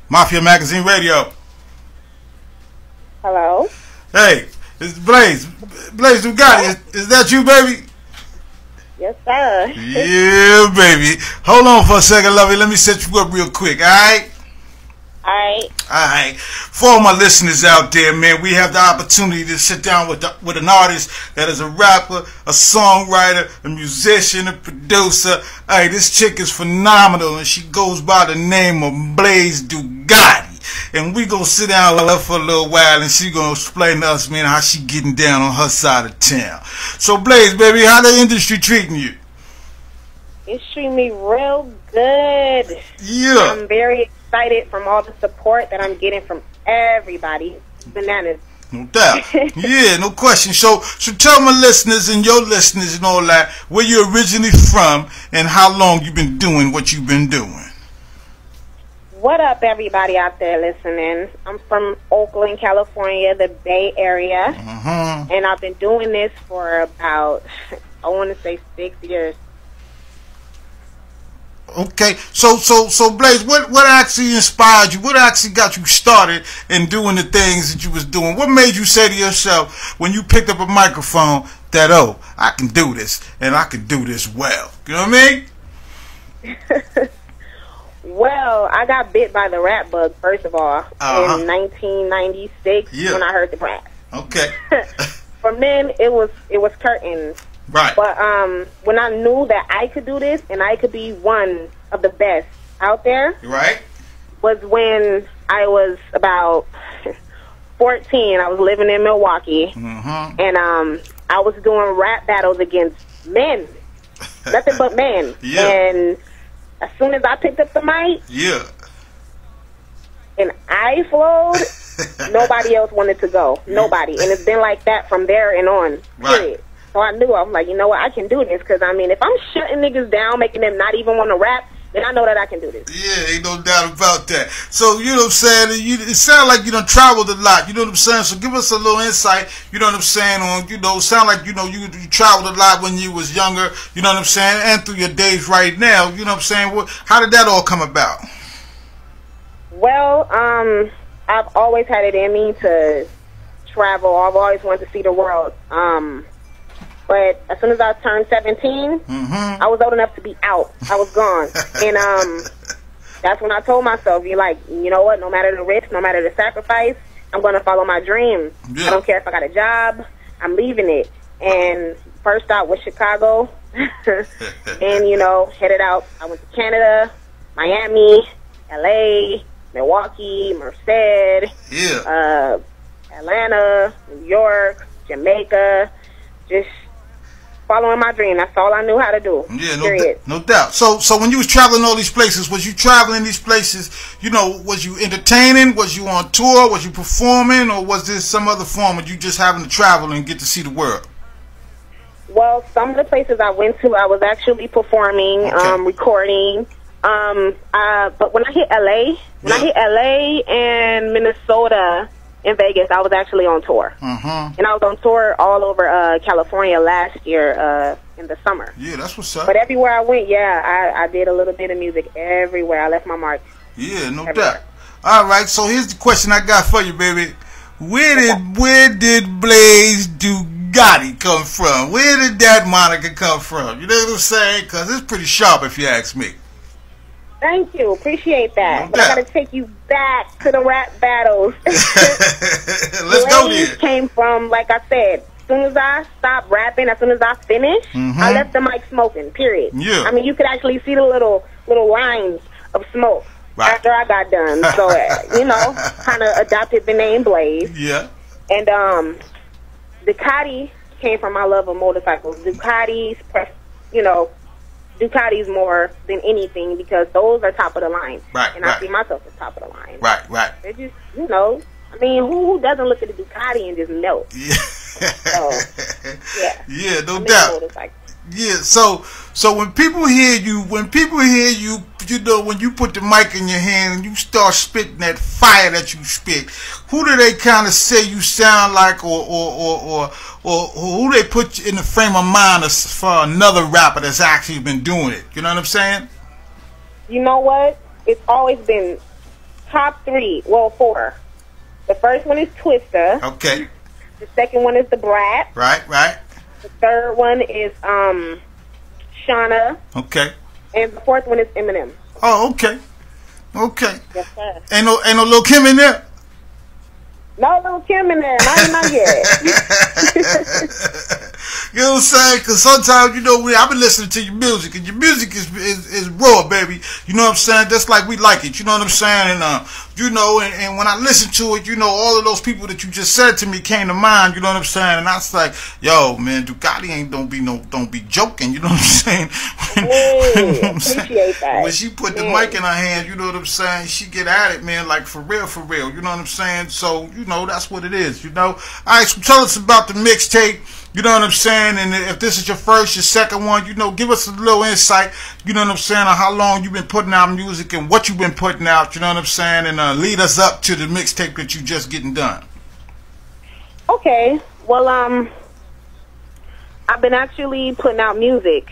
Mafia Magazine Radio. Hello. Hey, it's Blaze. Blaze DUCATI. Is that you, baby? Yes, sir. Yeah, baby. Hold on for a second, lovey. Let me set you up real quick, all right? Alright. For all my listeners out there, man, we have the opportunity to sit down with an artist that is a rapper, a songwriter, a musician, a producer. Hey, this chick is phenomenal, and she goes by the name of Blaze DUCATI. And we gonna sit down with her for a little while, and she gonna explain to us, man, how she getting down on her side of town. So, Blaze, baby, how the industry treating you? It's treating me real good. Yeah. I'm very excited from all the support that I'm getting from everybody. Bananas. No doubt. Yeah, no question. So tell my listeners and your listeners and all that where you're originally from and how long you've been doing what you've been doing. What up, everybody out there listening? I'm from Oakland, California, the Bay Area. And I've been doing this for about, I want to say 6 years. Okay, so Blaze, what actually inspired you? What actually got you started in doing the things that you was doing? What made you say to yourself when you picked up a microphone that, oh, I can do this and I can do this well? You know what I mean? Well, I got bit by the rap bug first of all in 1996 when I heard the rap. Okay. From then it was curtains. Right. But when I knew that I could do this and I could be one of the best out there, right, was when I was about 14. I was living in Milwaukee, and I was doing rap battles against men, nothing but men. And as soon as I picked up the mic, and I flowed, nobody else wanted to go. Nobody. And it's been like that from there and on. Period. Right. So I knew, I was like, you know what, I can do this. Because, I mean, if I'm shutting niggas down, making them not even want to rap, then I know that I can do this. Yeah, ain't no doubt about that. So, you know what I'm saying, it sounds like you done traveled a lot, you know what I'm saying? So give us a little insight, you know what I'm saying, on, you know, sound like, you know, you traveled a lot when you was younger, you know what I'm saying, and through your days right now, you know what I'm saying? How did that all come about? Well, I've always had it in me to travel. I've always wanted to see the world. But as soon as I turned 17, I was old enough to be out. I was gone. And that's when I told myself, you know what, no matter the risk, no matter the sacrifice, I'm going to follow my dream. I don't care if I got a job, I'm leaving it. And first stop was Chicago. And, you know, headed out. I went to Canada, Miami, LA, Milwaukee, Merced, Atlanta, New York, Jamaica, just following my dream. That's all I knew how to do. Yeah, no doubt. So when you was traveling all these places, was you traveling these places, you know, was you entertaining? Was you on tour? Was you performing? Or was this some other form of you just having to travel and get to see the world? Well, some of the places I went to, I was actually performing, recording. But when I hit LA, and Minnesota and Vegas, I was actually on tour. And I was on tour all over California last year in the summer. Yeah, that's what's up. But everywhere I went, I did a little bit of music everywhere. I left my mark. Yeah, no doubt. All right, so here's the question I got for you, baby. Where did Blaze DUCATI come from? Where did that moniker come from? You know what I'm saying? Because it's pretty sharp if you ask me. Thank you. Appreciate that. No, but I got to take you back to the rap battles. Let's go there. Came from, like I said, as soon as I stopped rapping, as soon as I finished, I left the mic smoking, period. Yeah. I mean, you could actually see the little lines of smoke after I got done. So, you know, kind of adopted the name Blaze. Yeah. And DUCATI came from my love of motorcycles. DUCATI's, you know, DUCATI's more than anything because those are top of the line. And I see myself as top of the line. Right. They're just, you know, I mean, who doesn't look at the DUCATI and just melt? Yeah. So, yeah, no doubt. Yeah, so when people hear you, you know, when you put the mic in your hand and you start spitting that fire that you spit, who do they kind of say you sound like, or who they put in the frame of mind for another rapper that's actually been doing it? You know what I'm saying? You know what? It's always been top 3, well, 4. The first one is Twista. Okay. The second one is The Brat. Right. The third one is Shauna. Okay. And the fourth one is Eminem. Oh, okay. Okay. Yes, sir. Ain't no Lil Kim in there? No Lil Kim in there. Not yet. You know what I'm saying? Because sometimes, you know, I've been listening to your music, and your music is raw, baby. You know what I'm saying? That's like we like it. You know what I'm saying? And you know, and when I listen to it, you know, all of those people that you just said to me came to mind. You know what I'm saying? And I was like, yo, man, Ducati don't be joking. You know what I'm saying? Appreciate that. When she put the mic in her hand, you know what I'm saying? She get at it, man, like for real. You know what I'm saying? So, you know, that's what it is. You know. All right, so tell us about the mixtape. You know what I'm saying? And if this is your first, your second one, you know, give us a little insight, you know what I'm saying, on how long you've been putting out music and what you've been putting out, you know what I'm saying, and lead us up to the mixtape that you just getting done. Okay. Well, I've been actually putting out music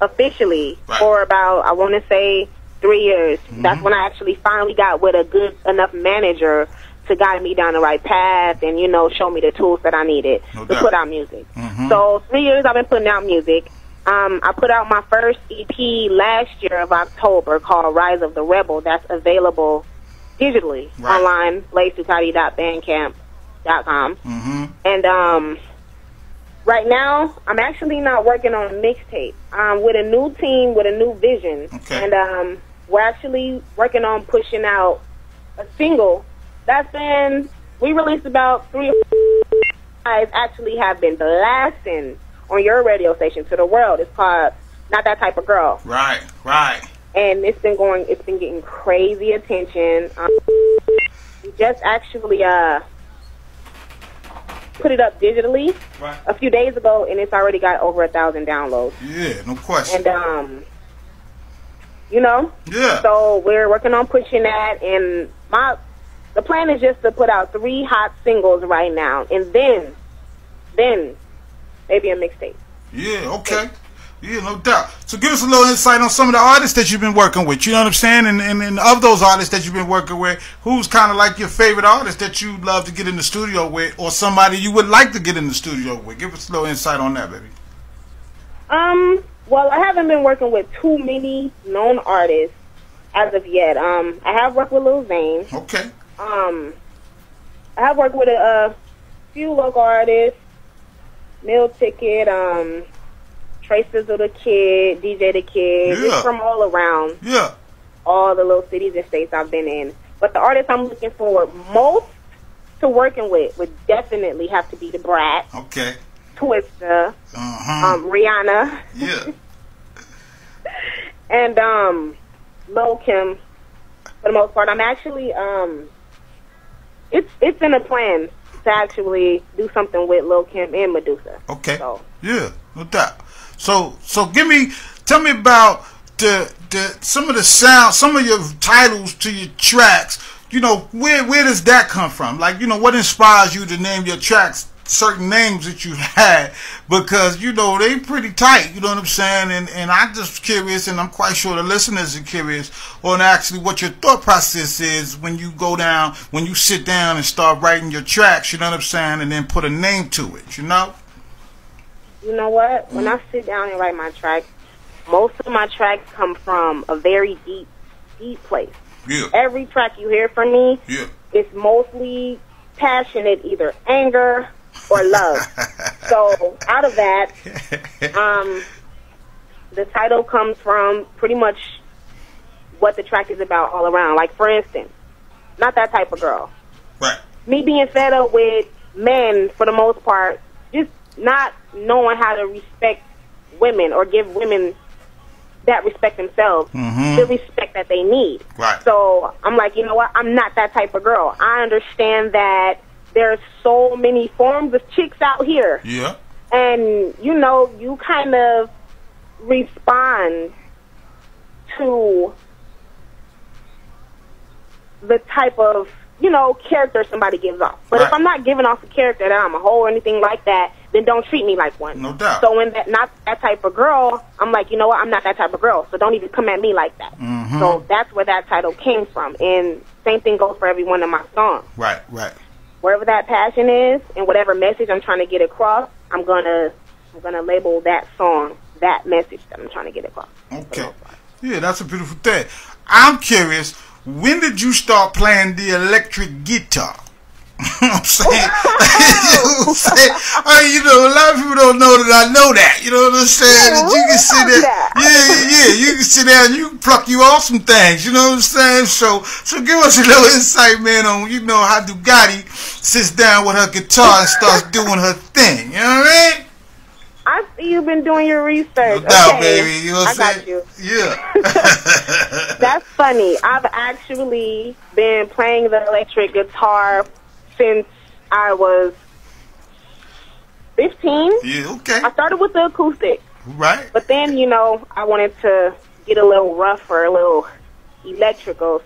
officially for about, I want to say, 3 years. That's when I actually finally got with a good enough manager to guide me down the right path and, you know, show me the tools that I needed to put out music. So 3 years I've been putting out music. I put out my first EP last year of October called Rise of the Rebel. That's available digitally online, blazeducati.bandcamp.com. And right now I'm actually not working on a mixtape. I'm with a new team, with a new vision. And we're actually working on pushing out a single that's been, we released about 3 guys actually have been blasting on your radio station to the world. It's called Not That Type of Girl. Right. And it's been getting crazy attention. We just actually put it up digitally a few days ago, and it's already got over 1,000 downloads. Yeah, no question. And you know, so we're working on pushing that, and the plan is just to put out 3 hot singles right now, and then maybe a mixtape. Yeah, okay. Yeah, no doubt. So give us a little insight on some of the artists that you've been working with. You know what I'm saying? And of those artists that you've been working with, who's kind of like your favorite artist that you love to get in the studio with, or somebody you would like to get in the studio with? Give us a little insight on that, baby. Well, I haven't been working with too many known artists as of yet. I have worked with Lil Zane. Okay. I have worked with a few local artists, Meal Ticket, Traces of the Kid, DJ the Kid, just from all around. Yeah. All the little cities and states I've been in. But the artist I'm looking forward most to working with would definitely have to be The Brat. Okay. Twista. Rihanna. Yeah. And Lil Kim. For the most part, I'm actually it's in a plan to actually do something with Lil Kim and Medusa. Okay. So. Yeah, no doubt. So tell me about some of the sound, some of your titles to your tracks. You know, where does that come from? Like, you know, what inspires you to name your tracks certain names that you had? Because, you know, they pretty tight, you know what I'm saying? And I'm just curious, and I'm quite sure the listeners are curious on actually what your thought process is when you sit down and start writing your tracks, you know what I'm saying, and then put a name to it, you know? You know what? When I sit down and write my tracks, most of my tracks come from a very deep place. Yeah. Every track you hear from me, it's mostly passionate, either anger or love. So out of that, the title comes from pretty much what the track is about all around. Like, for instance, Not That Type of Girl. Right. Me being fed up with men, for the most part, just not knowing how to respect women or give women that respect themselves, the respect that they need. Right. So I'm like, you know what? I'm not that type of girl. I understand that there's so many forms of chicks out here. Yeah. And, you know, you kind of respond to the type of, you know, character somebody gives off. But if I'm not giving off a character that I'm a hoe or anything like that, then don't treat me like one. No doubt. So when not that type of girl, I'm like, you know what, I'm not that type of girl, so don't even come at me like that. So that's where that title came from. And same thing goes for every one of my songs. Right, right. Wherever that passion is and whatever message I'm trying to get across, I'm gonna label that song, that message that I'm trying to get across. Okay. Yeah, that's a beautiful thing. I'm curious, when did you start playing the electric guitar? You know what I'm saying? You know what I'm saying? I mean, you know, a lot of people don't know that I know that. You know what I'm saying? That you can sit there, you can sit there and you can pluck you off some things. You know what I'm saying? So give us a little insight, man, on, you know, how DUCATI sits down with her guitar and starts doing her thing. You know what I mean? I see you've been doing your research. No doubt, baby. You know what I'm saying? I got you. Yeah. That's funny. I've actually been playing the electric guitar since I was 15. Yeah, okay. I started with the acoustic. Right. But then, you know, I wanted to get a little rougher, a little electrical.